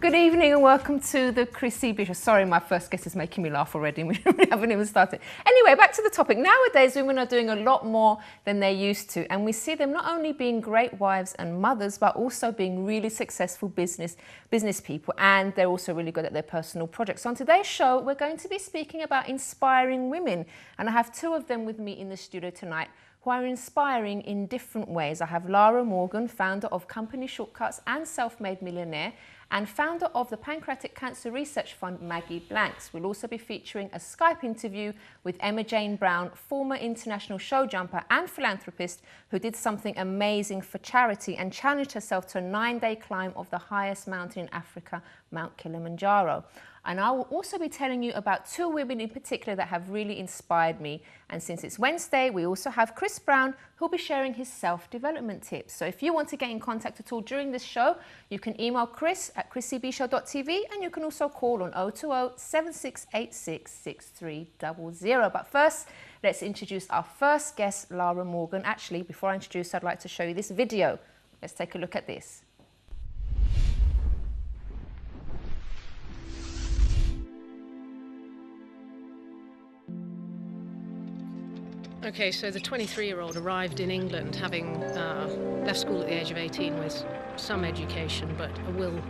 Good evening and welcome to the Chrissy Bishop. Sorry, my first guest is making me laugh already. We haven't even started. Anyway, back to the topic. Nowadays, women are doing a lot more than they used to. And we see them not only being great wives and mothers, but also being really successful business people. And they're also really good at their personal projects. So on today's show, we're going to be speaking about inspiring women. And I have two of them with me in the studio tonight who are inspiring in different ways. I have Lara Morgan, founder of Company Shortcuts and Self-Made Millionaire, and founder of the Pancreatic Cancer Research Fund, Maggie Blanks. We'll also be featuring a Skype interview with Emma Jane Brown, former international show jumper and philanthropist who did something amazing for charity and challenged herself to a 9-day climb of the highest mountain in Africa, Mount Kilimanjaro. And I will also be telling you about two women in particular that have really inspired me. And since it's Wednesday, we also have Chris Brown, who'll be sharing his self-development tips. So if you want to get in contact at all during this show, you can email Chris at chrissybishow.tv, and you can also call on 020-7686-6300. But first, let's introduce our first guest, Lara Morgan. Actually, before I introduce her, I'd like to show you this video. Let's take a look at this. Okay, so the 23-year-old arrived in England having left school at the age of 18 with some education but a will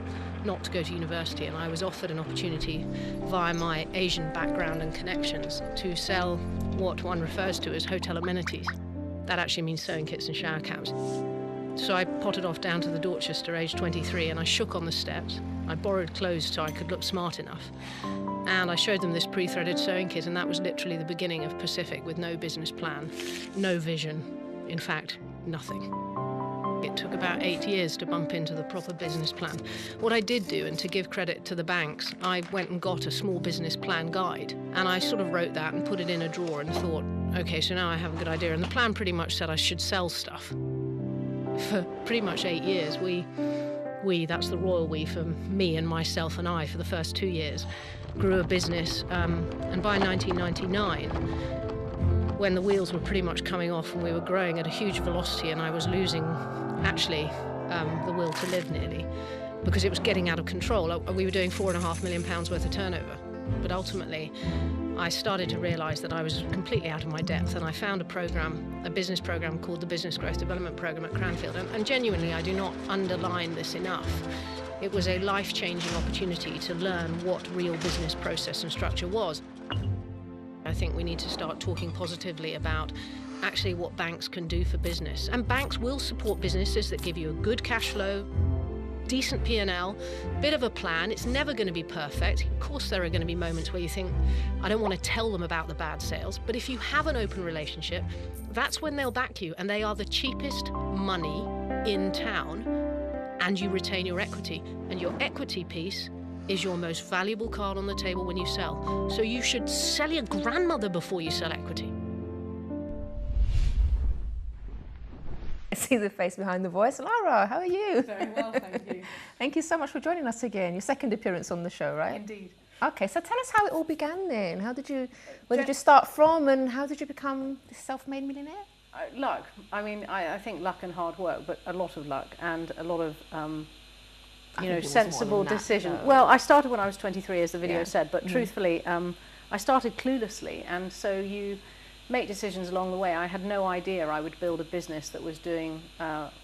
not to go to university, and I was offered an opportunity via my Asian background and connections to sell what one refers to as hotel amenities. That actually means sewing kits and shower caps. So I potted off down to the Dorchester, age 23, and I shook on the steps. I borrowed clothes so I could look smart enough. And I showed them this pre-threaded sewing kit, and that was literally the beginning of Pacific, with no business plan, no vision, in fact, nothing. It took about 8 years to bump into the proper business plan. What I did do, and to give credit to the banks, I went and got a small business plan guide, and I sort of wrote that and put it in a drawer and thought, okay, so now I have a good idea. And the plan pretty much said I should sell stuff. For pretty much 8 years, we, that's the royal we for me and myself and I for the first 2 years, grew a business, and by 1999, when the wheels were pretty much coming off and we were growing at a huge velocity and I was losing, actually, the will to live nearly, because it was getting out of control. We were doing £4.5 million worth of turnover, but ultimately I started to realise that I was completely out of my depth, and I found a business program called the Business Growth Development Program at Cranfield, and genuinely I do not underline this enough. It was a life-changing opportunity to learn what real business process and structure was. I think we need to start talking positively about actually what banks can do for business. And banks will support businesses that give you a good cash flow, decent P&L, bit of a plan. It's never going to be perfect. Of course, there are going to be moments where you think, I don't want to tell them about the bad sales. But if you have an open relationship, that's when they'll back you. And they are the cheapest money in town. And you retain your equity. And your equity piece is your most valuable card on the table when you sell. So you should sell your grandmother before you sell equity. I see the face behind the voice. Lara, how are you? Very well, thank you. Thank you so much for joining us again. Your second appearance on the show, right? Indeed. Okay, so tell us how it all began then. Where did you start from, and how did you become this self-made millionaire? Luck. I mean, I think luck and hard work, but a lot of luck and a lot of, sensible decisions. Well, I started when I was 23, as the video said, but truthfully, I started cluelessly, and so you make decisions along the way. I had no idea I would build a business that was doing,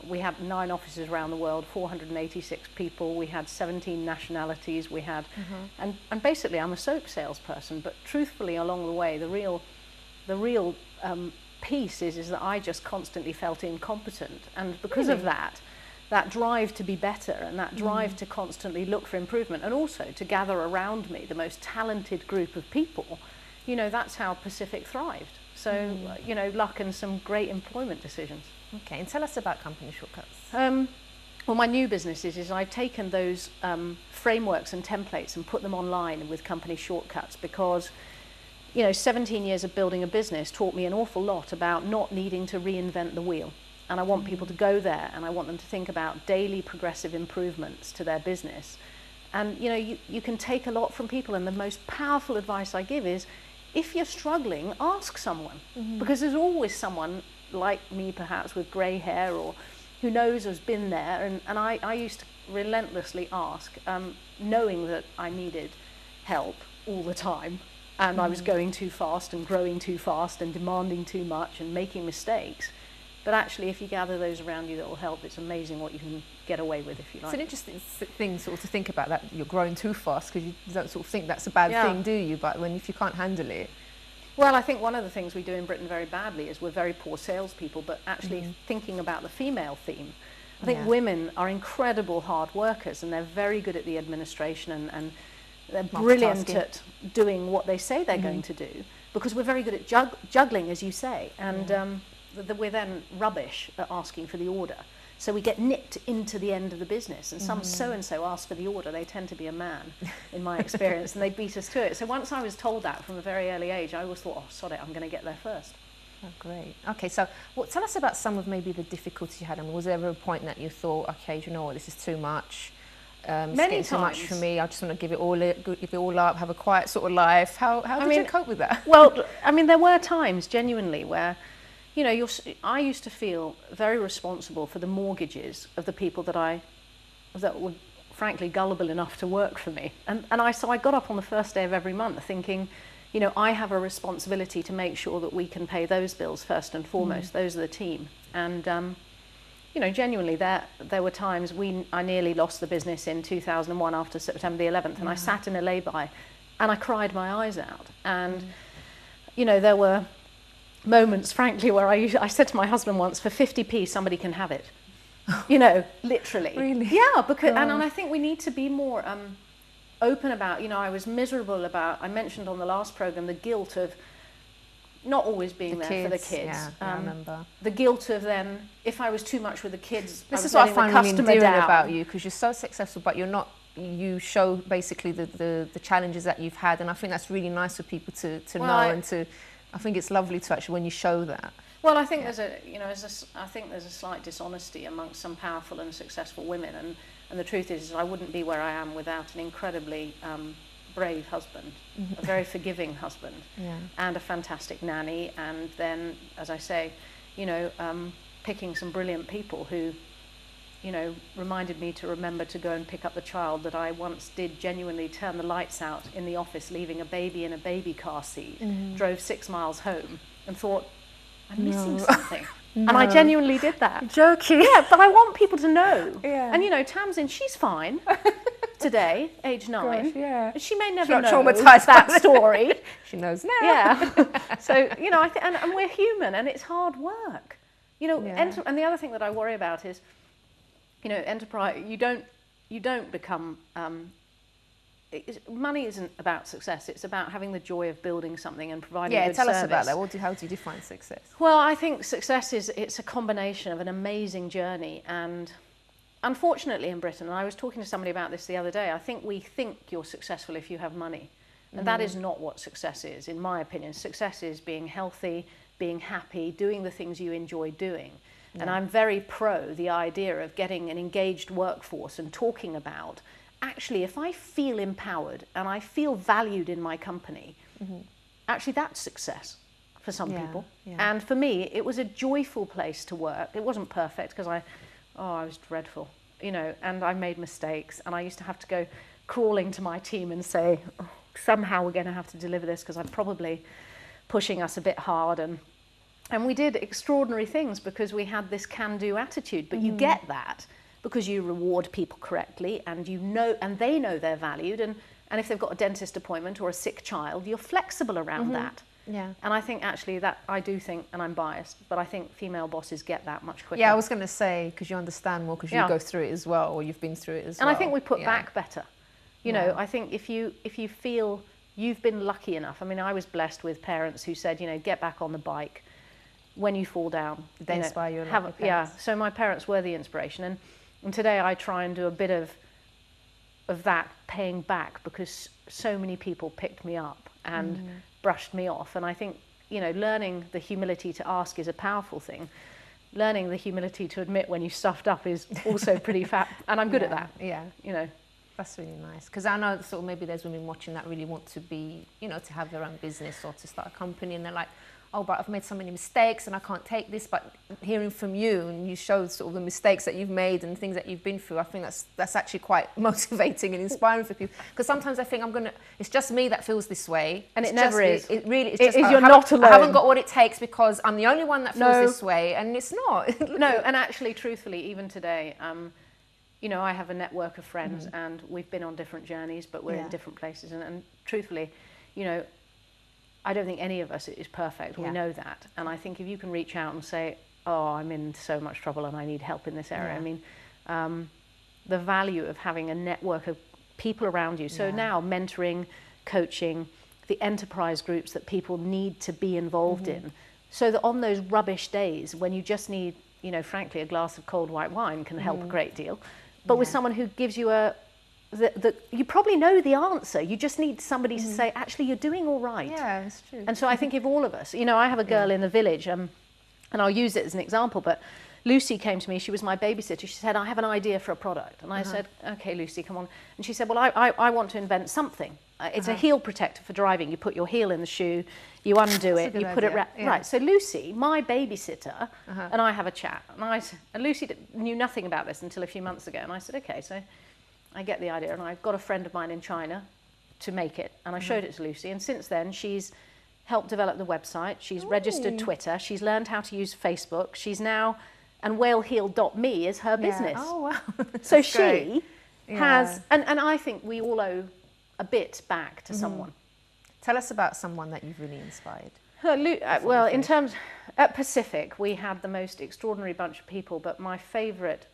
we had 9 offices around the world, 486 people, we had 17 nationalities, we had, and basically I'm a soap salesperson, but truthfully along the way, the real piece is that I just constantly felt incompetent, and because of that drive to be better and that drive to constantly look for improvement, and also to gather around me the most talented group of people, that's how Pacific thrived. So, luck and some great employment decisions. Okay, and tell us about Company Shortcuts. Well, my new business is I've taken those frameworks and templates and put them online with Company Shortcuts, because 17 years of building a business taught me an awful lot about not needing to reinvent the wheel. And I want people to go there, and I want them to think about daily progressive improvements to their business. And you can take a lot from people, and the most powerful advice I give is, if you're struggling, ask someone, because there's always someone like me, perhaps with grey hair or who knows has been there, and I used to relentlessly ask, knowing that I needed help all the time, and I was going too fast and growing too fast and demanding too much and making mistakes. But actually, if you gather those around you that will help, it's amazing what you can get away with, if you like. It's an interesting thing sort of to think about, that you're growing too fast, because you don't sort of think that's a bad thing, do you? But if you can't handle it. Well, I think one of the things we do in Britain very badly is we're very poor salespeople, but actually thinking about the female theme. I think women are incredible hard workers, and they're very good at the administration, and they're brilliant at doing what they say they're going to do, because we're very good at juggling, as you say, and we're then rubbish at asking for the order. So we get nipped into the end of the business, and some so-and-so asks for the order. They tend to be a man, in my experience, and they beat us to it. So once I was told that from a very early age, I always thought, oh, sod it, I'm going to get there first. Oh, great. Okay, so tell us about some of maybe the difficulties you had. And was there ever a point that you thought, okay, you know what, this is too much? Many times. Too much for me. I just want to give it all up, have a quiet sort of life. How did you cope with that? Well, I mean, there were times genuinely where, you know, I used to feel very responsible for the mortgages of the people that were frankly gullible enough to work for me. So I got up on the first day of every month thinking, you know, I have a responsibility to make sure that we can pay those bills first and foremost. Those are the team. And, you know, genuinely there were times I nearly lost the business in 2001 after September the 11th, and I sat in a lay-by and I cried my eyes out. And, you know, there were moments, frankly, where I said to my husband once, for 50p, somebody can have it. You know, literally. Really? Yeah, because, and I think we need to be more open about, you know, I was miserable about, I mentioned on the last programme, the guilt of not always being there for the kids. Yeah, I remember. The guilt of then, if I was too much with the kids, this is what I find really endearing about you, because you're so successful, but you're not, you show basically the challenges that you've had, and I think that's really nice for people to know, and to, I think it's lovely to actually when you show that. Well, I think there's a slight dishonesty amongst some powerful and successful women, and the truth is I wouldn't be where I am without an incredibly brave husband, a very forgiving husband, and a fantastic nanny, and then, as I say, you know, picking some brilliant people who, you know, reminded me to remember to go and pick up the child that I once did genuinely turn the lights out in the office, leaving a baby in a baby car seat, drove 6 miles home, and thought, I'm missing something. And I genuinely did that. Joking. Yeah, but I want people to know. Yeah. And, you know, Tamsin, she's fine today, age 9. Gosh, yeah. She may never know traumatised that story. She knows now. Yeah. So, you know, and we're human, and it's hard work. You know, and the other thing that I worry about is, you know, enterprise, you don't become, money isn't about success, it's about having the joy of building something and providing a good tell service. us about that. How do you define success? Well, I think success it's a combination of an amazing journey, and unfortunately in Britain, and I was talking to somebody about this the other day, I think we think you're successful if you have money, and that is not what success is, in my opinion. Success is being healthy, being happy, doing the things you enjoy doing. And I'm very pro the idea of getting an engaged workforce and talking about, actually, if I feel empowered and I feel valued in my company, actually that's success for some people. Yeah. And for me, it was a joyful place to work. It wasn't perfect because I was dreadful, you know, and I made mistakes, and I used to have to go crawling to my team and say, oh, somehow we're going to have to deliver this because I'm probably pushing us a bit hard, and we did extraordinary things because we had this can-do attitude. But you get that because you reward people correctly, and you know, and they know they're valued. And if they've got a dentist appointment or a sick child, you're flexible around that. Yeah. And I think actually that, I do think, and I'm biased, but I think female bosses get that much quicker. Yeah, I was going to say, because you understand more, because you go through it as well, or you've been through it as well. And I think we put back better. You know, I think if you feel you've been lucky enough. I mean, I was blessed with parents who said, you know, get back on the bike. When you fall down, they inspire you. Like yeah. So my parents were the inspiration, and today I try and do a bit of that paying back, because so many people picked me up and brushed me off. And I think, you know, learning the humility to ask is a powerful thing. Learning the humility to admit when you stuffed up is also pretty fat, and I'm good at that. Yeah, you know. That's really nice, because I know sort of maybe there's women watching that really want to be, you know, to have their own business or to start a company, and they're like, oh, but I've made so many mistakes and I can't take this. But hearing from you, and you showed sort of the mistakes that you've made and things that you've been through, I think that's actually quite motivating and inspiring for people. Because sometimes I think it's just me that feels this way. And it never is. It really is. You're not alone. I haven't got what it takes because I'm the only one that feels this way, and it's not. No, and actually, truthfully, even today, you know, I have a network of friends and we've been on different journeys, but we're in different places. And truthfully, you know, I don't think any of us is perfect. We know that. And I think if you can reach out and say, oh, I'm in so much trouble and I need help in this area. I mean, the value of having a network of people around you. So now mentoring, coaching, the enterprise groups that people need to be involved in. So that on those rubbish days when you just need, you know, frankly, a glass of cold white wine can help a great deal. But with someone who gives you you probably know the answer. You just need somebody to say, actually, you're doing all right. Yeah, it's true. And so I think if all of us, you know, I have a girl in the village, and I'll use it as an example, but Lucy came to me, she was my babysitter. She said, I have an idea for a product. And I said, okay, Lucy, come on. And she said, well, I want to invent something. It's a heel protector for driving. You put your heel in the shoe, you undo it, you put it right. So Lucy, my babysitter, and I have a chat. And Lucy knew nothing about this until a few months ago. And I said, okay, so I get the idea. And I've got a friend of mine in China to make it. And I showed it to Lucy. And since then, she's helped develop the website. She's registered Twitter. She's learned how to use Facebook. She's now, and whaleheel.me is her business. Oh, wow. So she has, and I think we all owe a bit back to someone. Tell us about someone that you've really inspired. Well, in terms, at Pacific, we had the most extraordinary bunch of people, but my favourite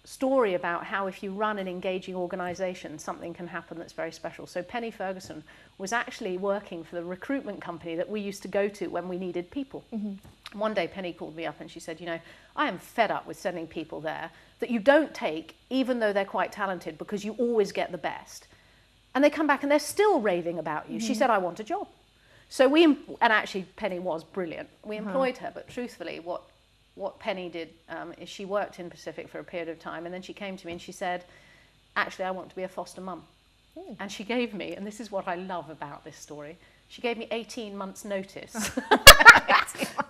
story about how if you run an engaging organisation, something can happen that's very special. So Penny Ferguson was actually working for the recruitment company that we used to go to when we needed people. One day Penny called me up and she said, you know, I am fed up with sending people there that you don't take, even though they're quite talented, because you always get the best. And they come back and they're still raving about you. She said, I want a job. So and actually Penny was brilliant. We employed her, but truthfully, what Penny did is she worked in Pacific for a period of time, and then she came to me and she said, actually, I want to be a foster mum. And she gave me, and this is what I love about this story, she gave me 18 months notice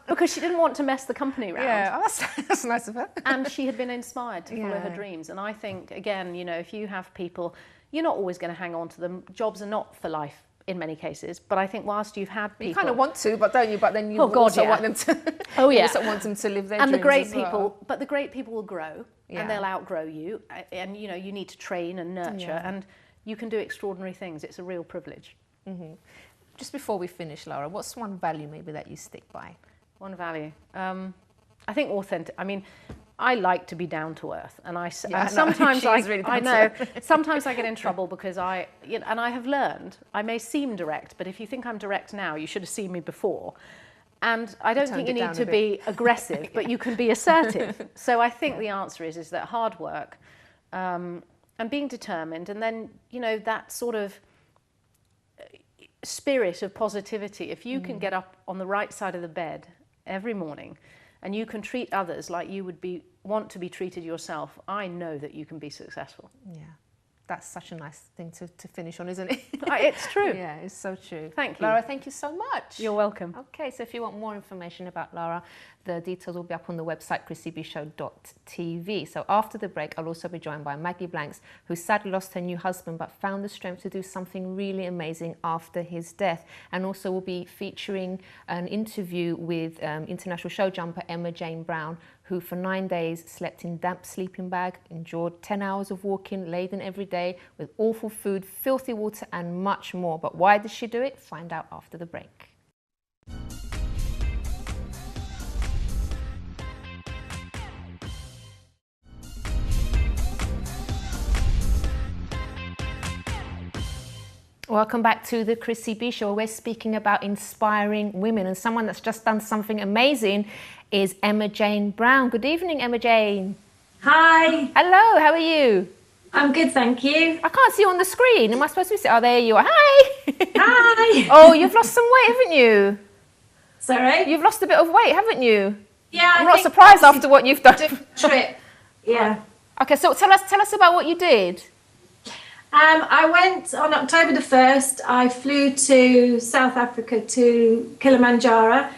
because she didn't want to mess the company around. Yeah, that's nice of her. And she had been inspired to follow her dreams. And I think, again, you know, if you have people, you're not always going to hang on to them. Jobs are not for life in many cases, but I think whilst you've had people... You kind of want to, but don't you? But then you also want them to... you also want them to live their dreams the great as people, well. But the great people will grow and they'll outgrow you. And, you know, you need to train and nurture and you can do extraordinary things. It's a real privilege. Just before we finish, Lara, what's one value maybe that you stick by? One value? I think authentic. I mean, I like to be down to earth, and sometimes I know sometimes I get in trouble because and I have learned I may seem direct, but if you think I'm direct now, you should have seen me before. And I don't think you need to be aggressive, but you can be assertive. So I think the answer is that hard work and being determined, and then, you know, that sort of spirit of positivity. If you can get up on the right side of the bed every morning and you can treat others like you would want to be treated yourself, I know that you can be successful. Yeah. That's such a nice thing to finish on, isn't it? It's true. Yeah, it's so true. Thank you. Lara, thank you so much. You're welcome. Okay, so if you want more information about Lara, the details will be up on the website, chrissybshow.tv. So after the break, I'll also be joined by Maggie Blanks, who sadly lost her new husband, but found the strength to do something really amazing after his death. And also we'll be featuring an interview with international show jumper Emma Jane Brown, who for 9 days slept in damp sleeping bag, endured 10 hours of walking, laden every day with awful food, filthy water and much more. But why did she do it? Find out after the break. Welcome back to the Chrissy B Show. We're speaking about inspiring women, and someone that's just done something amazing is Emma Jane Brown. Good evening, Emma Jane. Hi. Hello, how are you? I'm good, thank you. I can't see you on the screen. Am I supposed to be? Oh, there you are. Hi. Hi. Oh, you've lost some weight, haven't you? Sorry? You've lost a bit of weight, haven't you? Yeah. I'm not surprised after what you've done. Trip. Yeah. Okay, so tell us about what you did. I went on October the 1st. I flew to South Africa to Kilimanjaro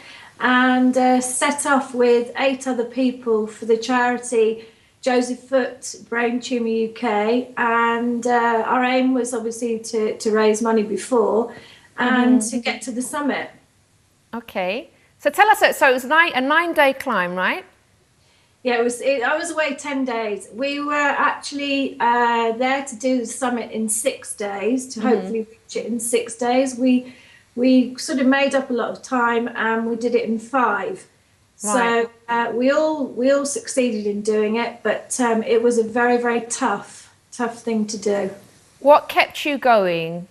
and set off with 8 other people for the charity Joseph Foot Brain Tumour UK. And our aim was obviously to raise money before and to get to the summit. Okay. So tell us, so it was a 9-day climb, right? Yeah, I was away 10 days. We were actually there to do the summit in 6 days, to hopefully reach it in 6 days. We sort of made up a lot of time and we did it in 5. Right. So we all succeeded in doing it, but it was a very, very tough thing to do. What kept you going?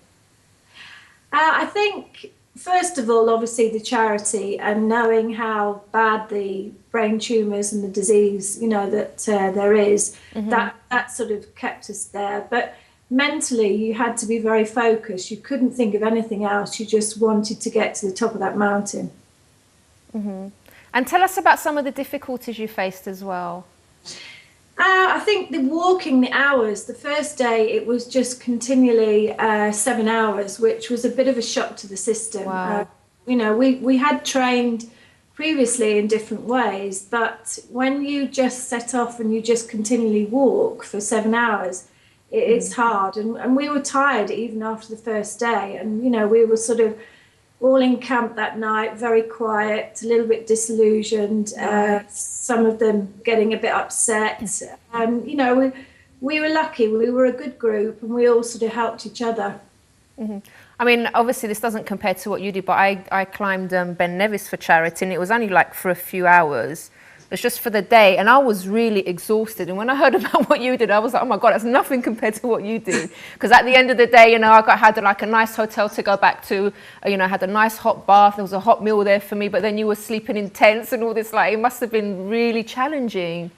I think, first of all, obviously the charity and knowing how bad the brain tumours and the disease, you know, that there is, that sort of kept us there. But mentally, you had to be very focused. You couldn't think of anything else. You just wanted to get to the top of that mountain. And tell us about some of the difficulties you faced as well. I think the walking, the hours, the first day, it was just continually 7 hours, which was a bit of a shock to the system. Wow. You know, we had trained previously in different ways, but when you just set off and you just continually walk for 7 hours, it's hard. And we were tired even after the first day. And, you know, we were sort of all in camp that night, very quiet, a little bit disillusioned, some of them getting a bit upset. You know, we were lucky. We were a good group and we all sort of helped each other. I mean, obviously this doesn't compare to what you did, but I climbed Ben Nevis for charity, and it was only like for a few hours. It was just for the day, and I was really exhausted. And when I heard about what you did, I was like, oh my God, that's nothing compared to what you did. Because at the end of the day, you know, had like a nice hotel to go back to, you know, I had a nice hot bath, there was a hot meal there for me, but then you were sleeping in tents and all this, like, it must have been really challenging.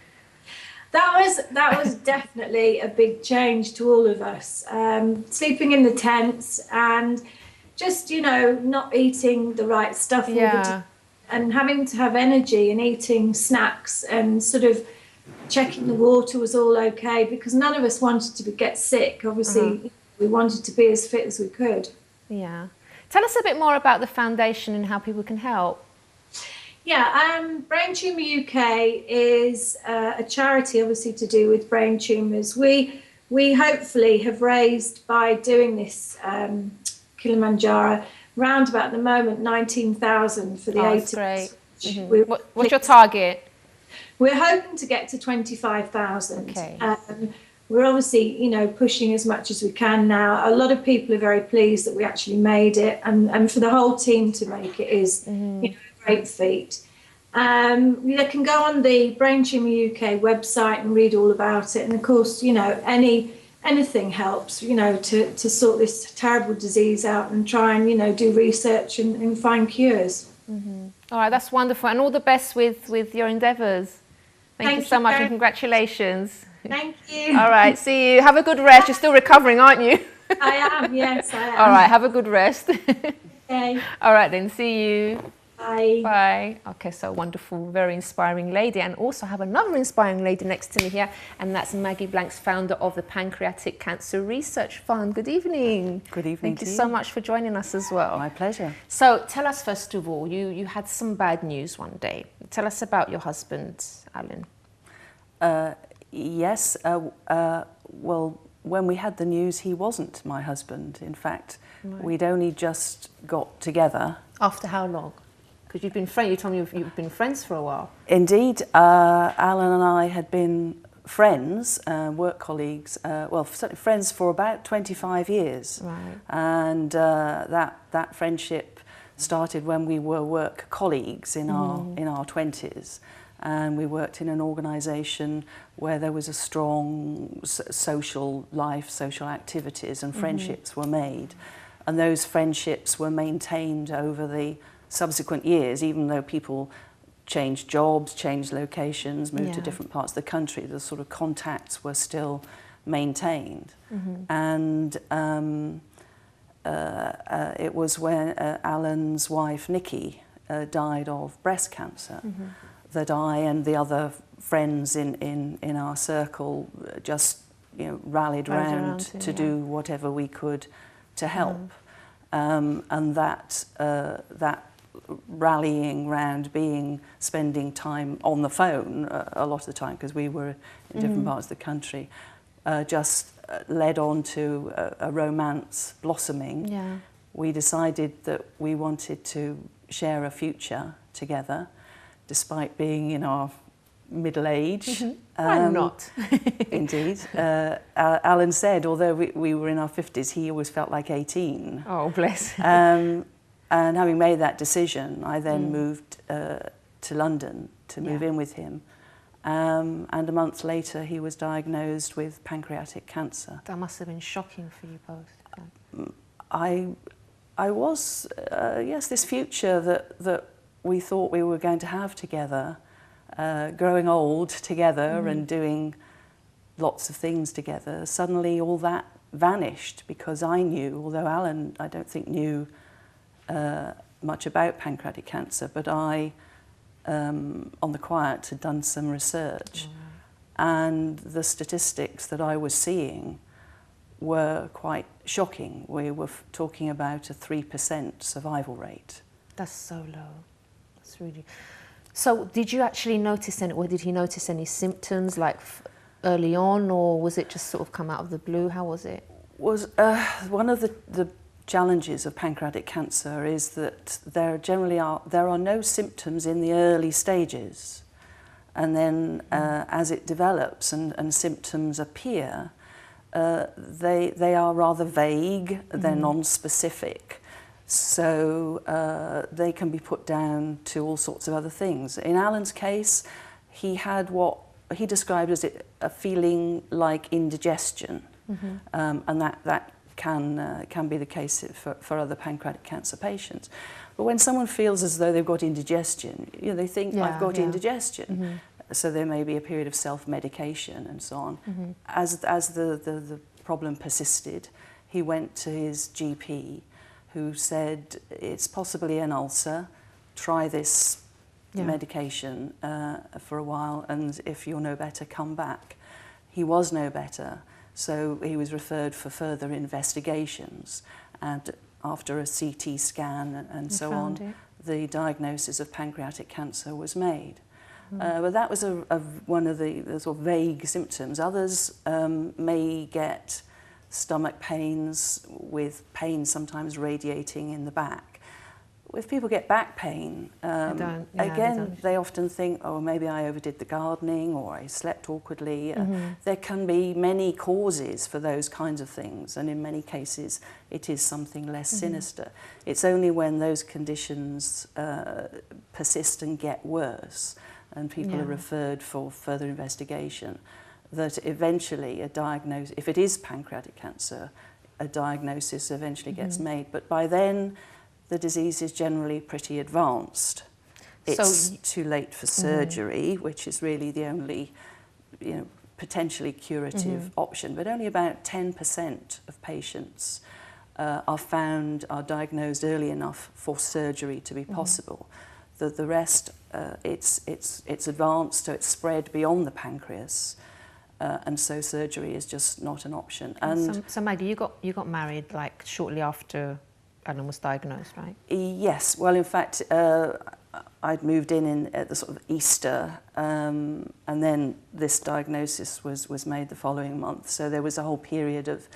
That was definitely a big change to all of us. Sleeping in the tents and just, you know, not eating the right stuff all the time. And having to have energy and eating snacks and sort of checking the water was all okay, because none of us wanted to get sick. Obviously, we wanted to be as fit as we could. Yeah. Tell us a bit more about the foundation and how people can help. Yeah, Brain Tumour UK is a charity, obviously, to do with brain tumours. We hopefully have raised, by doing this Kilimanjaro, round about the moment 19,000 for the 80. That's great. What's your target? We're hoping to get to 25,000. Okay. We're obviously, you know, pushing as much as we can now. A lot of people are very pleased that we actually made it, and for the whole team to make it is, you know, a great feat. They can go on the Brain Tumour UK website and read all about it, and of course, you know, anything helps, you know, to sort this terrible disease out and try and, you know, do research and find cures. All right, that's wonderful, and all the best with your endeavours. Thank you so much, and congratulations. Thank you. All right, see you. Have a good rest. You're still recovering, aren't you? I am, yes, I am. All right, have a good rest. Okay. All right, then, see you. Bye. Bye. Okay, so wonderful, very inspiring lady. And also have another inspiring lady next to me here, and that's Maggie Blanks, founder of the Pancreatic Cancer Research Fund. Good evening. Good evening. Thank you so much for joining us as well. My pleasure. So tell us, first of all, you had some bad news one day. Tell us about your husband, Alan. Yes. Well, when we had the news, he wasn't my husband. In fact, we'd only just got together. After how long? Because you've been friends. You told me you've been friends for a while. Indeed, Alan and I had been friends, work colleagues. Well, certainly friends for about 25 years. Right. And that friendship started when we were work colleagues in our 20s. And we worked in an organisation where there was a strong social life, social activities, and friendships were made. And those friendships were maintained over the subsequent years, even though people changed jobs, changed locations, moved to different parts of the country, the sort of contacts were still maintained. And it was when Alan's wife, Nikki, died of breast cancer, that I and the other friends in our circle just rallied round to do whatever we could to help. And that rallying round, spending time on the phone a lot of the time, because we were in different parts of the country, just led on to a romance blossoming. Yeah. We decided that we wanted to share a future together, despite being in our middle age. Why not? Indeed. Alan said, although we were in our 50s, he always felt like 18. Oh, bless. And having made that decision, I then moved to London to move in with him. And a month later, he was diagnosed with pancreatic cancer. That must have been shocking for you both. I was, yes, this future that we thought we were going to have together, growing old together and doing lots of things together, suddenly all that vanished, because I knew, although Alan, I don't think, knew much about pancreatic cancer, but I, on the quiet, had done some research. And the statistics that I was seeing were quite shocking. We were talking about a 3% survival rate. That's so low. That's really... So did you actually notice any, or did he notice any symptoms like early on, or was it just sort of come out of the blue? How was it? Was one of the challenges of pancreatic cancer is that there are no symptoms in the early stages, and then as it develops and symptoms appear, they are rather vague. They're non-specific. So they can be put down to all sorts of other things. In Alan's case, he had what he described as a feeling like indigestion, and that can be the case for other pancreatic cancer patients. But when someone feels as though they've got indigestion, they think, I've got indigestion. So there may be a period of self-medication and so on. As the problem persisted, he went to his GP, who said, it's possibly an ulcer, try this medication for a while, and if you're no better, come back. He was no better, so he was referred for further investigations, and after a CT scan and so on, the diagnosis of pancreatic cancer was made. But that was one of the sort of vague symptoms. Others may get stomach pains, with pain sometimes radiating in the back. If people get back pain, they often think, oh, maybe I overdid the gardening, or I slept awkwardly. There can be many causes for those kinds of things, and in many cases it is something less sinister. It's only when those conditions persist and get worse, and people are referred for further investigation, that eventually a diagnosis, if it is pancreatic cancer, a diagnosis eventually gets made. But by then, the disease is generally pretty advanced. It's too late for surgery, which is really the only, potentially curative option. But only about 10% of patients are diagnosed early enough for surgery to be possible. The rest, it's advanced, so it's spread beyond the pancreas. And so surgery is just not an option. And so Maggie, you got married like shortly after Alan was diagnosed, right? Yes. Well, in fact, I'd moved in at the sort of Easter, and then this diagnosis was made the following month. So there was a whole period of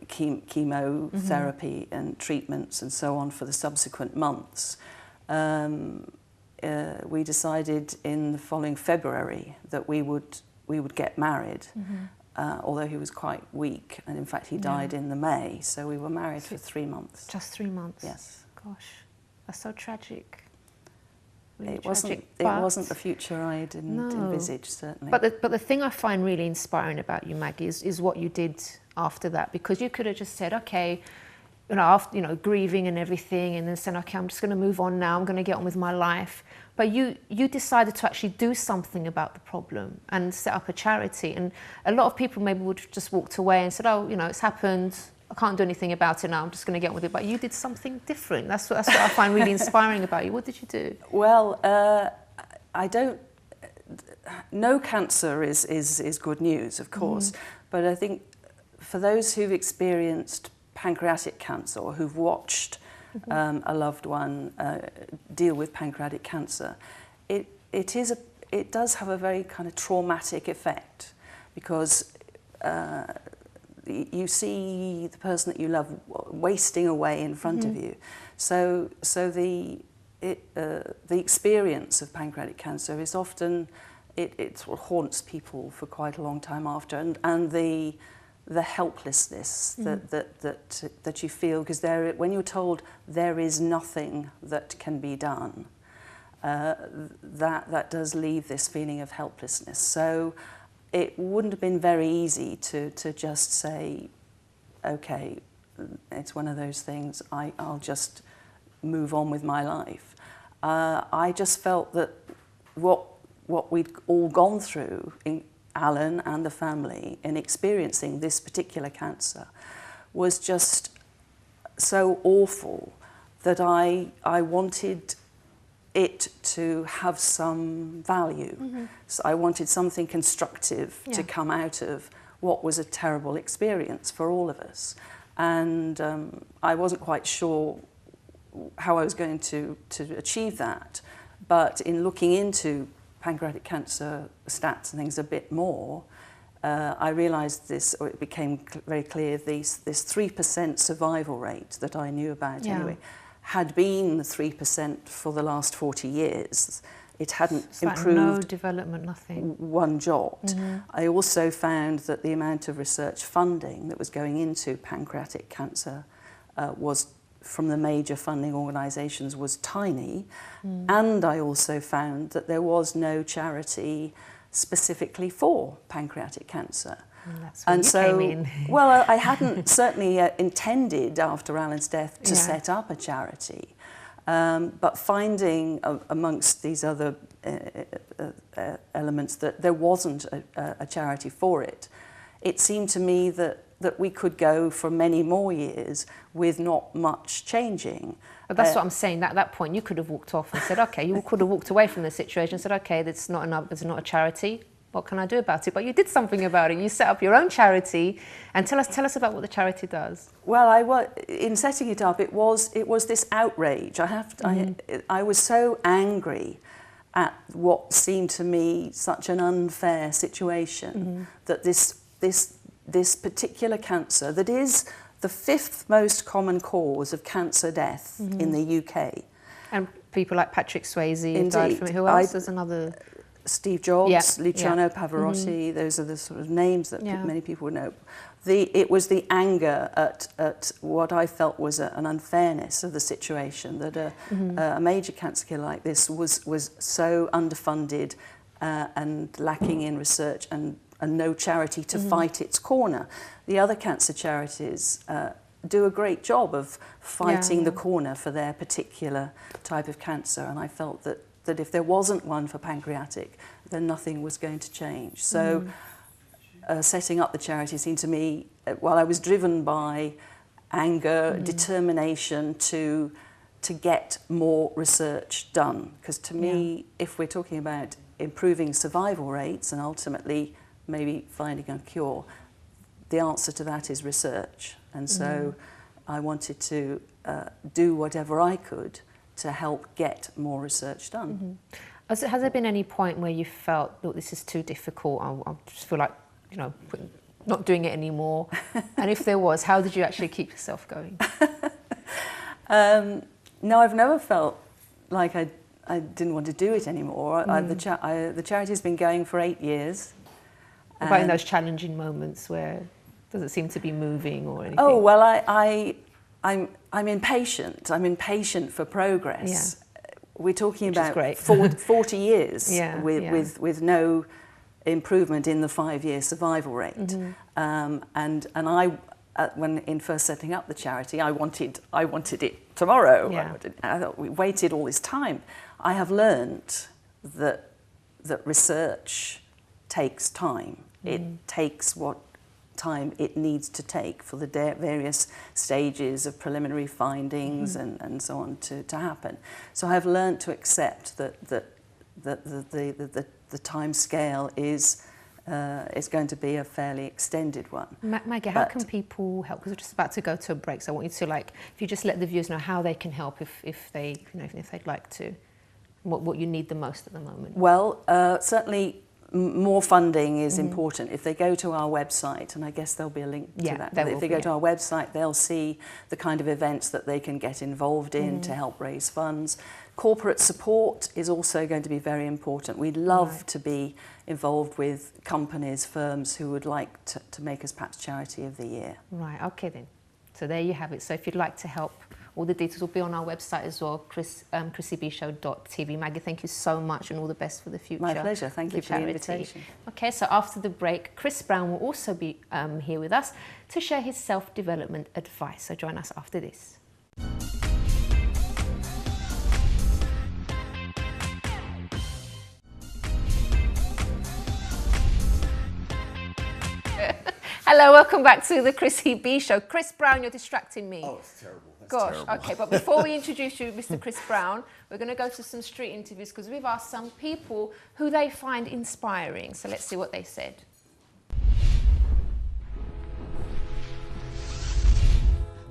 chemotherapy and treatments and so on for the subsequent months. We decided in the following February that we would get married, although he was quite weak, and in fact he died in the May, so we were married for 3 months. Just 3 months? Yes. Gosh, that's so tragic. Really it wasn't the future I didn't envisage, certainly. But the thing I find really inspiring about you, Maggie, is what you did after that, because you could have just said, okay, after grieving and everything, and then saying, okay, I'm just going to move on now, I'm going to get on with my life. But you decided to actually do something about the problem and set up a charity. And a lot of people maybe would have just walked away and said, oh, it's happened, I can't do anything about it now, I'm just going to get on with it. But you did something different. That's what I find really inspiring about you. What did you do? Well, I don't... no cancer is good news, of course, but I think for those who've experienced pancreatic cancer or who've watched a loved one deal with pancreatic cancer, it does have a very kind of traumatic effect, because you see the person that you love wasting away in front of you. So the experience of pancreatic cancer is often, it sort of haunts people for quite a long time after, and the helplessness that you feel, because when you're told there is nothing that can be done, that does leave this feeling of helplessness. So it wouldn't have been very easy to just say, okay, it's one of those things, I'll just move on with my life. I just felt that what we'd all gone through, in Alan and the family, in experiencing this particular cancer, was just so awful that I wanted it to have some value. So I wanted something constructive to come out of what was a terrible experience for all of us. And I wasn't quite sure how I was going to achieve that. But in looking into pancreatic cancer stats and things a bit more, I realised this, or it became very clear, this 3% survival rate that I knew about anyway, had been 3% for the last 40 years. It hadn't improved. No development, nothing. One jot. I also found that the amount of research funding that was going into pancreatic cancer was, from the major funding organisations, was tiny. And I also found that there was no charity specifically for pancreatic cancer. And so, came in. Well, I hadn't certainly intended after Alan's death to set up a charity, but finding amongst these other elements that there wasn't a charity for it, it seemed to me that we could go for many more years with not much changing. But that's what I'm saying. At that point, you could have walked off and said, okay, you could have walked away from the situation and said, okay, there's not a charity. What can I do about it? But you did something about it. You set up your own charity, and tell us about what the charity does. Well, in setting it up, it was this outrage. I was so angry at what seemed to me such an unfair situation, that this particular cancer, that is the 5th most common cause of cancer death in the UK. And people like Patrick Swayze died from it. Who else? There's another. Steve Jobs, Luciano Pavarotti, those are the sort of names that many people would know. It was the anger at what I felt was an unfairness of the situation, that a major cancer killer like this was so underfunded and lacking in research and no charity to fight its corner. The other cancer charities do a great job of fighting the corner for their particular type of cancer, and I felt that if there wasn't one for pancreatic, then nothing was going to change. So setting up the charity seemed to me, while I was driven by anger, determination to get more research done, because to me, if we're talking about improving survival rates and ultimately maybe finding a cure, the answer to that is research. And so I wanted to do whatever I could to help get more research done. Has there been any point where you felt, look, this is too difficult, I just feel like, not doing it anymore? And if there was, how did you actually keep yourself going? No, I've never felt like I didn't want to do it anymore. The charity's been going for 8 years. About in those challenging moments where does it seem to be moving or anything? Oh, well, I'm impatient. I'm impatient for progress. We're talking about 40 years with no improvement in the 5-year survival rate. And I, when in first setting up the charity, I wanted it tomorrow. I thought, we waited all this time. I have learnt that research takes time. It takes what time it needs to take for the various stages of preliminary findings and so on to happen. So I've learned to accept that the the time scale is going to be a fairly extended one. Maggie, how can people help? Because we're just about to go to a break, so I want you to, like, if you just let the viewers know how they can help if they, you know, if they'd like to, what you need the most at the moment. Well, certainly more funding is important. If they go to our website, and I guess there'll be a link to that, but if they go to our website, they'll see the kind of events that they can get involved in to help raise funds. Corporate support is also going to be very important. We'd love to be involved with companies, firms who would like to make us perhaps Charity of the Year. Right, okay then. So there you have it. So if you'd like to help, all the details will be on our website as well, chrissybshow.tv. Maggie, thank you so much and all the best for the future. My pleasure. Thank you for the invitation. Okay, so after the break, Chris Brown will also be here with us to share his self-development advice. So join us after this. Hello, welcome back to the Chrissy B Show. Chris Brown, you're distracting me. Oh, it's terrible. That's Gosh, terrible. okay, but before we introduce you, Mr. Chris Brown, we're going to go to some street interviews because we've asked some people who they find inspiring. So let's see what they said.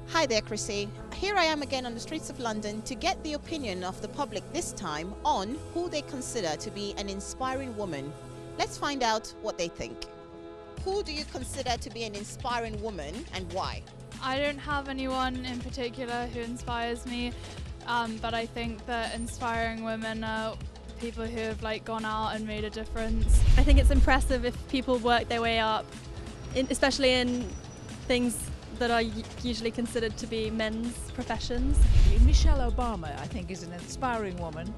Hi there, Chrissy. Here I am again on the streets of London to get the opinion of the public this time on who they consider to be an inspiring woman. Let's find out what they think. Who do you consider to be an inspiring woman and why? I don't have anyone in particular who inspires me, but I think that inspiring women are people who have gone out and made a difference. I think it's impressive if people work their way up, especially in things that are usually considered to be men's professions. Michelle Obama, I think, is an inspiring woman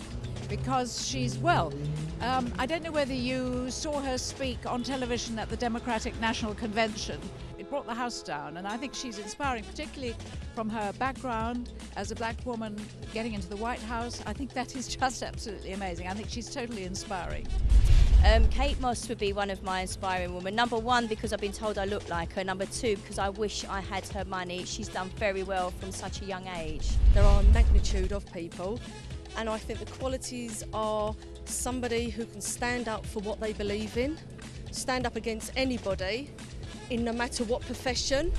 because she's, well, I don't know whether you saw her speak on television at the Democratic National Convention. It brought the House down, and I think she's inspiring, particularly from her background as a black woman getting into the White House. I think that is just absolutely amazing. I think she's totally inspiring. Kate Moss would be one of my inspiring women. Number one, because I've been told I look like her. Number two, because I wish I had her money. She's done very well from such a young age. There are a magnitude of people, and I think the qualities are somebody who can stand up for what they believe in, stand up against anybody, in no matter what profession.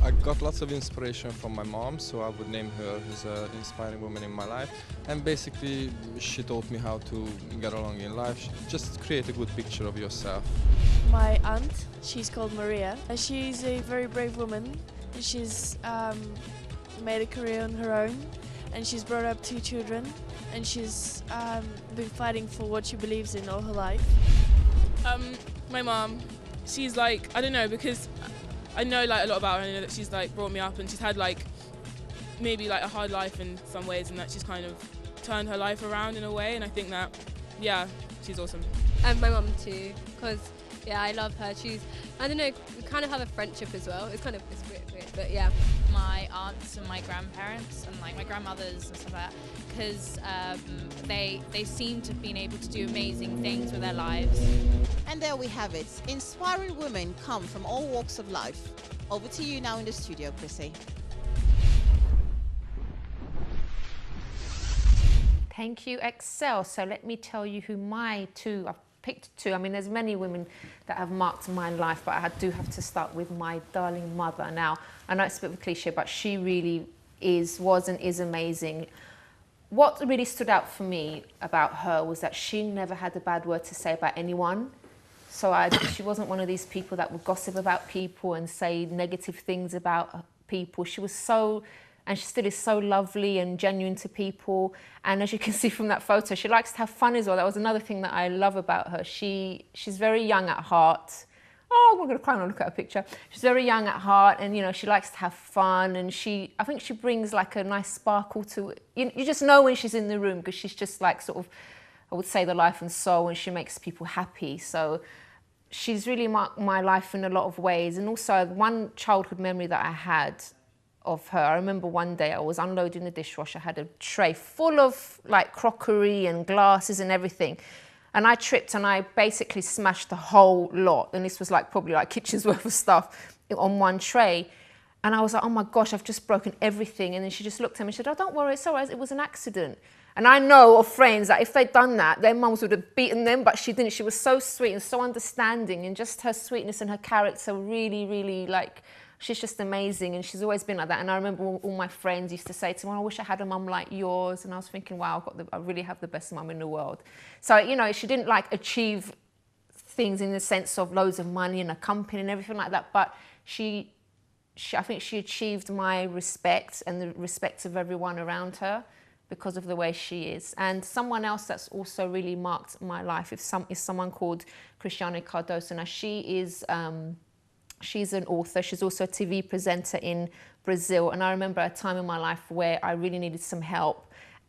I got lots of inspiration from my mom, so I would name her as an inspiring woman in my life. And basically, she taught me how to get along in life. Just create a good picture of yourself. My aunt, she's called Maria. She's a very brave woman. She's made a career on her own, and she's brought up 2 children, and she's been fighting for what she believes in all her life. My mom, she's I don't know, because I know a lot about her. I know that she's brought me up, and she's had maybe a hard life in some ways, and that she's kind of turned her life around in a way, and I think that, yeah, she's awesome. And my mum too, because yeah, I love her. She's, I don't know, we kind of have a friendship as well. It's weird, but yeah. My aunts and my grandparents and my grandmothers and stuff like that, because they seem to have been able to do amazing things with their lives. And there we have it. Inspiring women come from all walks of life. Over to you now in the studio, Chrissy. Thank you, Excel. So let me tell you who my I've picked 2. I mean, there's many women that have marked my life, but I do have to start with my darling mother. Now, I know it's a bit of a cliche, but she really was and is amazing. What really stood out for me about her was that she never had a bad word to say about anyone. So she wasn't one of these people that would gossip about people and say negative things about people. She was so, and she still is so lovely and genuine to people. And as you can see from that photo, she likes to have fun as well. That was another thing that I love about her. She's very young at heart. Oh, we're going to cry and look at her picture. She's very young at heart, and she likes to have fun, and I think she brings a nice sparkle to it. You just know when she's in the room, because she's just sort of, I would say, the life and soul, and she makes people happy. So she's really marked my life in a lot of ways. And also, one childhood memory that I had of her, I remember one day I was unloading the dishwasher. I had a tray full of crockery and glasses and everything. And I tripped and I basically smashed the whole lot. And this was probably kitchen's worth of stuff on one tray. And I was like, oh my gosh, I've just broken everything. And then she just looked at me and said, oh, don't worry, it's all right, it was an accident. And I know of friends that if they'd done that, their mums would have beaten them, but she didn't. She was so sweet and so understanding, and just her sweetness and her character really, really, like, she's just amazing, and she's always been like that. And I remember all my friends used to say to me, I wish I had a mum like yours. And I was thinking, wow, I really have the best mum in the world. So, you know, she didn't like achieve things in the sense of loads of money and a company and everything like that, but I think she achieved my respect and the respect of everyone around her because of the way she is. And someone else that's also really marked my life is someone called Chrissy Cardoso. Now she's an author. She's also a TV presenter in Brazil. And I remember a time in my life where I really needed some help.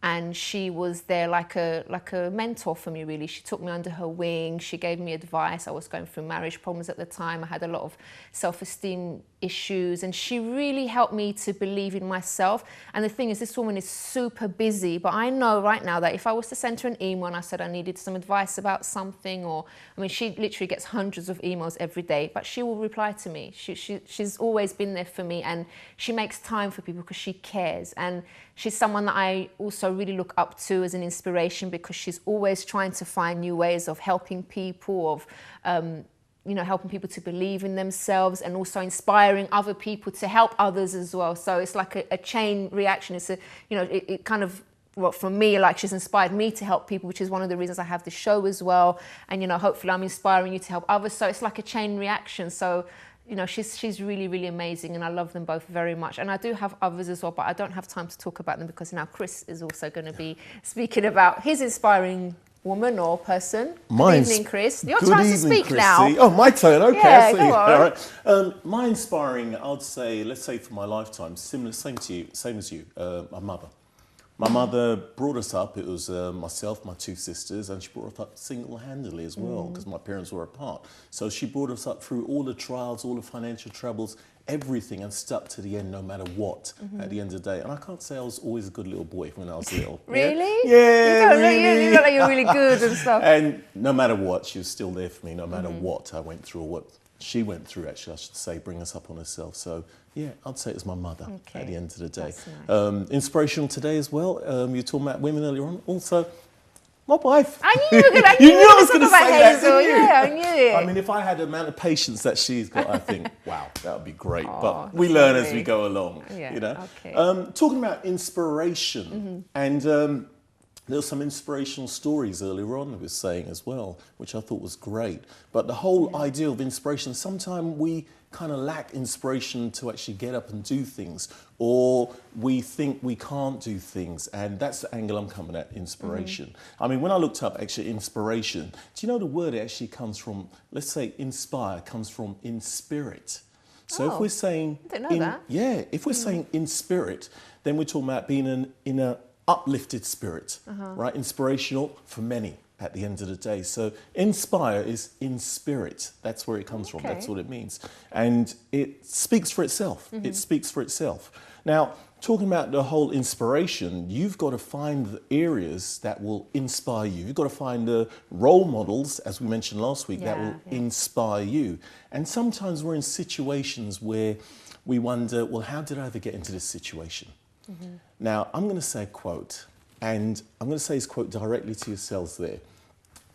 And she was there like a mentor for me, really. She took me under her wing. She gave me advice. I was going through marriage problems at the time. I had a lot of self-esteem issues, and she really helped me to believe in myself. And the thing is, this woman is super busy, but I know right now that if I was to send her an email and I said I needed some advice about something, or, I mean, she literally gets hundreds of emails every day, but she will reply to me. She's always been there for me, and she makes time for people because she cares. And she's someone that I also really look up to as an inspiration, because she's always trying to find new ways of helping people, of you know, helping people to believe in themselves, and also inspiring other people to help others as well. So it's like a chain reaction. It's it kind of, well, for me, like, she's inspired me to help people, which is one of the reasons I have the show as well. And, you know, hopefully I'm inspiring you to help others. So it's like a chain reaction. So, you know, she's really, really amazing, and I love them both very much. And I do have others as well, but I don't have time to talk about them because now Chris is also going to be speaking about his inspiring woman or person. Good evening, Chris. Your turn to speak Chrissy. now. Oh, my turn. Okay, yeah, I see. Go on. All right. My inspiring, I'd say, let's say for my lifetime, same as you, my mother. My mother brought us up. It was myself, my two sisters, and she brought us up single-handedly as well, because my parents were apart. So she brought us up through all the trials, all the financial troubles, everything, and stuck to the end no matter what at the end of the day. And I can't say I was always a good little boy when I was little. Really? Yeah, you look like you're really good and stuff. And no matter what, she was still there for me, no matter what I went through, or what she went through, actually, I should say, bring us up on herself. So, yeah, I'd say it was my mother at the end of the day. Nice. Inspirational today as well. You were talking about women earlier on. Also, my wife. I knew you were going to say that, didn't you? Yeah, I knew it. I mean, if I had the amount of patience that she's got, I think, wow, that would be great. But we learn as we go along, you know. Okay. Talking about inspiration, and there were some inspirational stories earlier on we were saying as well, which I thought was great. But the whole idea of inspiration, sometimes we kind of lack inspiration to actually get up and do things, or we think we can't do things, and that's the angle I'm coming at, inspiration. I mean, when I looked up actually inspiration, do you know the word actually comes from, let's say inspire comes from in spirit. So if we're saying, I didn't know that. Yeah, if we're saying in spirit, then we're talking about being in a uplifted spirit, right? Inspirational for many at the end of the day. So inspire is in spirit. That's where it comes from. That's what it means. And it speaks for itself. It speaks for itself. Now, talking about the whole inspiration, you've got to find the areas that will inspire you. You've got to find the role models, as we mentioned last week, that will inspire you. And sometimes we're in situations where we wonder, well, how did I ever get into this situation? Now, I'm going to say a quote, and I'm going to say this quote directly to yourselves there.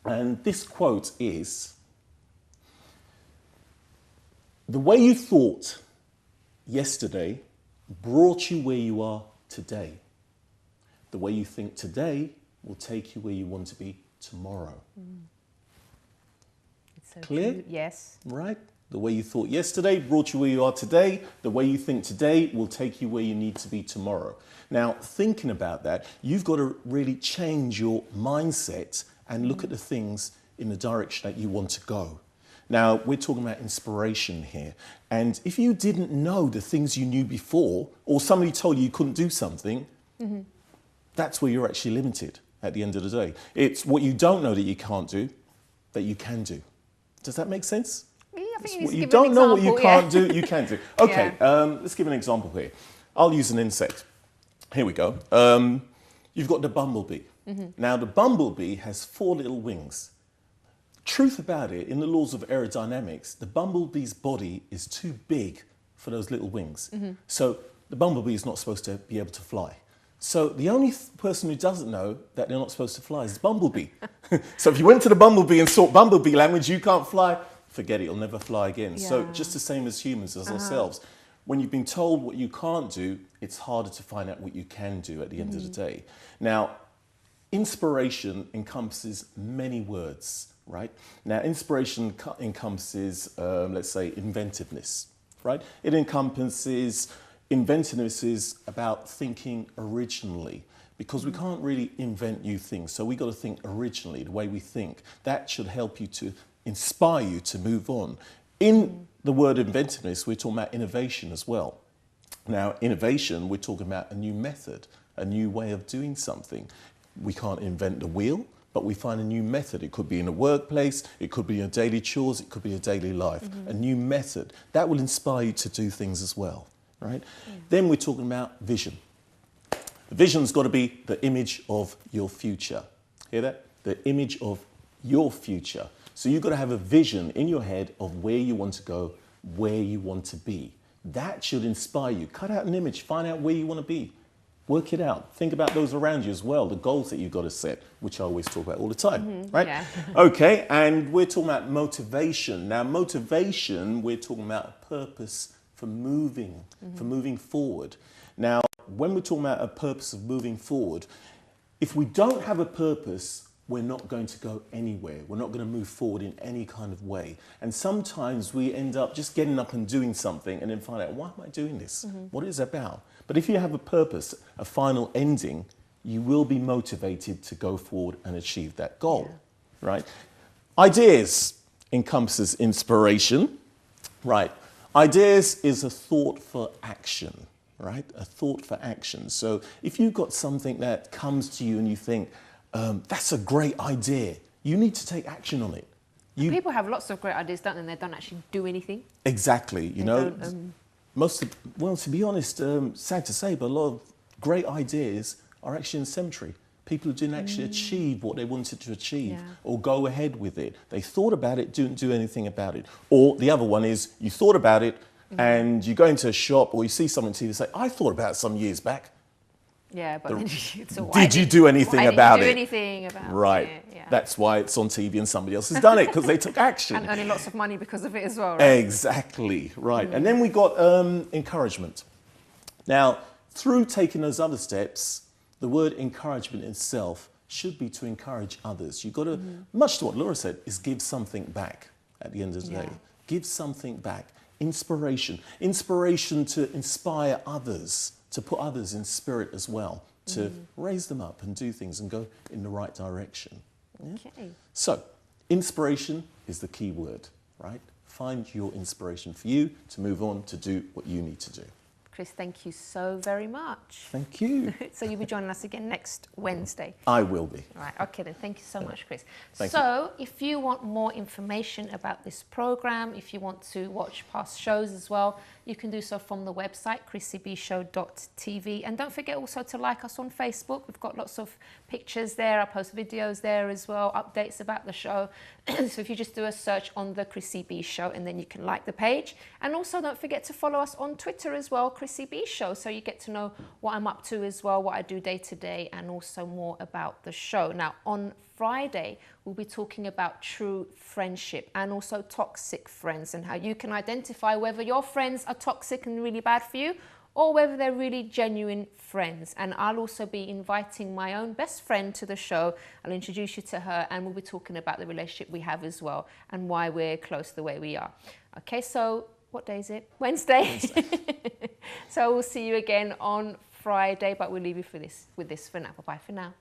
And this quote is, the way you thought yesterday brought you where you are today. The way you think today will take you where you want to be tomorrow. It's so clear? Cute. Yes. Right? The way you thought yesterday brought you where you are today. The way you think today will take you where you need to be tomorrow. Now, thinking about that, you've got to really change your mindset and look at the things in the direction that you want to go. Now, we're talking about inspiration here. And if you didn't know the things you knew before, or somebody told you you couldn't do something, that's where you're actually limited at the end of the day. It's what you don't know that you can't do, that you can do. Does that make sense? What you don't know what you can't do, you can do. Okay, let's give an example here. I'll use an insect. Here we go. You've got the bumblebee. Now, the bumblebee has 4 little wings. Truth about it, in the laws of aerodynamics, the bumblebee's body is too big for those little wings. So the bumblebee is not supposed to be able to fly. So the only person who doesn't know that they're not supposed to fly is Bumblebee. So if you went to the Bumblebee and sought Bumblebee language, you can't fly, forget it, you'll never fly again. Yeah. So just the same as humans, as ourselves. When you've been told what you can't do, it's harder to find out what you can do at the end of the day. Now, inspiration encompasses many words, right? Now, inspiration encompasses, let's say, inventiveness, right? It encompasses, inventiveness is about thinking originally, because we can't really invent new things. So we got to think originally, the way we think. That should help you to inspire you to move on. In the word inventiveness, we're talking about innovation as well. Now, innovation, we're talking about a new method, a new way of doing something. We can't invent the wheel, but we find a new method. It could be in a workplace, it could be in daily chores, it could be a daily life. A new method. That will inspire you to do things as well, right? Then we're talking about vision. The vision's got to be the image of your future. Hear that? The image of your future. So you've got to have a vision in your head of where you want to go, where you want to be. That should inspire you. Cut out an image, find out where you want to be. Work it out. Think about those around you as well, the goals that you've got to set, which I always talk about all the time, right? Yeah. Okay, and we're talking about motivation. Now, motivation, we're talking about a purpose for moving forward. Now, when we're talking about a purpose of moving forward, if we don't have a purpose, we're not going to go anywhere. We're not going to move forward in any kind of way. And sometimes we end up just getting up and doing something and then find out, why am I doing this? What is it about? But if you have a purpose, a final ending, you will be motivated to go forward and achieve that goal, right? Ideas encompasses inspiration, right? Ideas is a thought for action, right? A thought for action. So if you've got something that comes to you and you think, that's a great idea, you need to take action on it. People have lots of great ideas, don't they? And they don't actually do anything. Exactly, you know. To be honest, sad to say, but a lot of great ideas are actually in the cemetery. People who didn't actually achieve what they wanted to achieve or go ahead with it. They thought about it, didn't do anything about it. Or the other one is, you thought about it and you go into a shop or you see someone on TV say, I thought about it some years back. Yeah, but then did you do anything about it? Right. Yeah. That's why it's on TV and somebody else has done it, because they took action. And earning lots of money because of it as well, right? Exactly, right. And then we got encouragement. Now, through taking those other steps, the word encouragement itself should be to encourage others. You've got to, much to what Laura said, is give something back at the end of the day. Give something back. Inspiration. Inspiration to inspire others, to put others in spirit as well, to raise them up and do things and go in the right direction. Okay. So, inspiration is the key word, right? Find your inspiration for you to move on to do what you need to do. Chris, thank you so very much. Thank you. So you'll be joining us again next Wednesday. I will be. Right, okay then, thank you so much, Chris. Thank you. If you want more information about this program, if you want to watch past shows as well, you can do so from the website, chrissybshow.tv. And don't forget also to like us on Facebook. We've got lots of pictures there. I post videos there as well, updates about the show. So if you just do a search on the Chrissy B Show, and then you can like the page. And also don't forget to follow us on Twitter as well, Chrissy B Show, so you get to know what I'm up to as well, what I do day to day, and also more about the show. Now, on Friday, we'll be talking about true friendship and also toxic friends, and how you can identify whether your friends are toxic and really bad for you, or whether they're really genuine friends. And I'll also be inviting my own best friend to the show. I'll introduce you to her, and we'll be talking about the relationship we have as well, and why we're close the way we are. Okay, so what day is it? Wednesday. So we'll see you again on Friday, but we'll leave you with this for now. Bye-bye for now.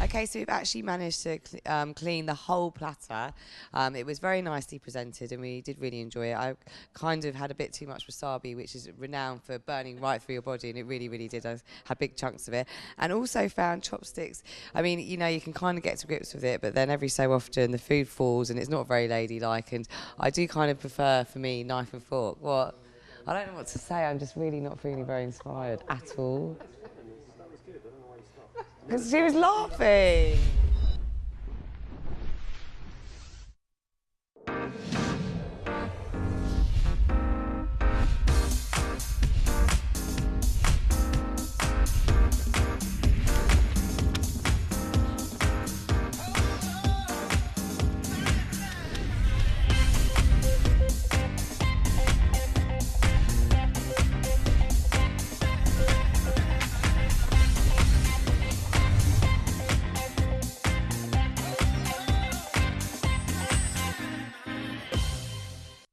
Okay, so we've actually managed to clean the whole platter. It was very nicely presented and we did really enjoy it. I kind of had a bit too much wasabi, which is renowned for burning right through your body, and it really, really did. I had big chunks of it. And also found chopsticks. I mean, you know, you can kind of get to grips with it, but then every so often the food falls and it's not very ladylike. And I do kind of prefer, for me, knife and fork. What? I don't know what to say. I'm just really not feeling very inspired at all. Because she was laughing.